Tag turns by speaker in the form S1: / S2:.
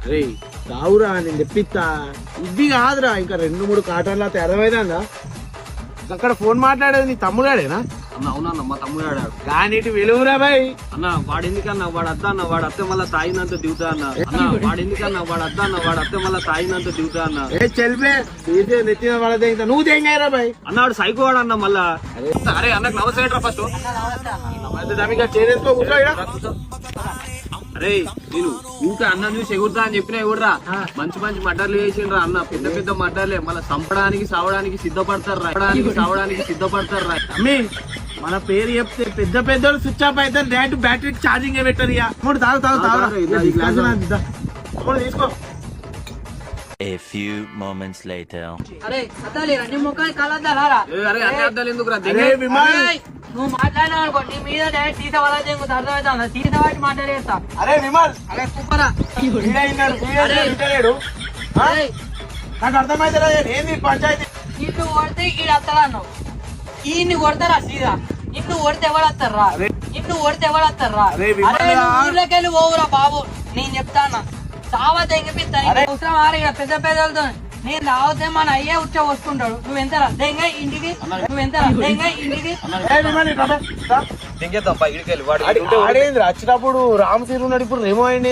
S1: అరే కావురా నేను తెప్పిస్తా. ఇది కాదురా ఇంకా 2-3 కాటర్లా తెరవైదా. అక్కడ ఫోన్ మాట్లాడేది నీ తమ్ముడాడేనా?
S2: అన్న అవునన్న మా తమ్ముడు ఆడాడు.
S1: కానీ విలువరా బాయ్.
S2: అన్న వాడు ఎందుకన్నా వాడు అద్దా అన్న వాడు అత్తే మళ్ళీ తాగినంత దిగుతా అన్న. అన్న వాడు ఎందుకన్నా వాడు అద్దా అన్న వాడు అత్తే మళ్ళీ తాగినంత దిగుతా అన్న.
S1: ఏ చెల్పే నెత్తిన వాళ్ళ దేంగా నువ్వు దేంగారా బాయ్.
S2: అన్న వాడు సైకో వాడు అన్న మళ్ళా. అరే అన్నకు నమస్తే ఫస్ట్.
S1: చేరేసుకో కూర్చో.
S2: అరే నేను ఇంకా అన్నం చూసి ఎగురుతా అని చెప్పినా ఎగురురా. మంచి మంచి మటర్లు చేసిండ్రా అన్న, పెద్ద పెద్ద మటర్లే. మళ్ళీ చంపడానికి సావడానికి సిద్ధపడతారు.
S1: అమ్మి మన పేరు చెప్తే పెద్ద పెద్దోళ్ళు స్విచ్ ఆఫ్ అయితే డైరెక్ట్ బ్యాటరీకి ఛార్జింగ్ పెట్టారు. ఇక మూడు తీసుకో.
S3: A few moments later.
S4: అరే అద్దాలి నీ ముఖాన్ని కలద్దారా.
S2: అరే అన్ని అద్దాలు ఎందుకు రా?
S4: నువ్వు మాట్లాడినావు అనుకో నీ మీద డైరెక్ట్ సీత వాళ్ళ అర్థమవుతా సీత వాటి మాట్లాడేస్తా.
S1: అరే విమల్
S4: అరే కుప్పరా
S1: నాకు అర్థమైతే ఏంది పంచాయతీ.
S4: నిన్ను కొడితే ఈడు అత్తడాను, ఈయన్ని కొడతారా సీదా. నిన్ను కొడితే ఎవడత్తారా? ఊర్లోకెళ్ళి పోవురా బాబు. నేను చెప్తానా సావా తెగిపిస్తాను. అవసరం ఆరు పెద్ద పెద్దలతో నేను రావతే మన అయ్యే ఉచ్చ వస్తుంటాడు. నువ్వెంతరా దెంగ ఇంటికి.
S1: వచ్చినప్పుడు రామ్ తీరు ఉన్నాడు, ఇప్పుడు రేమో అయింది.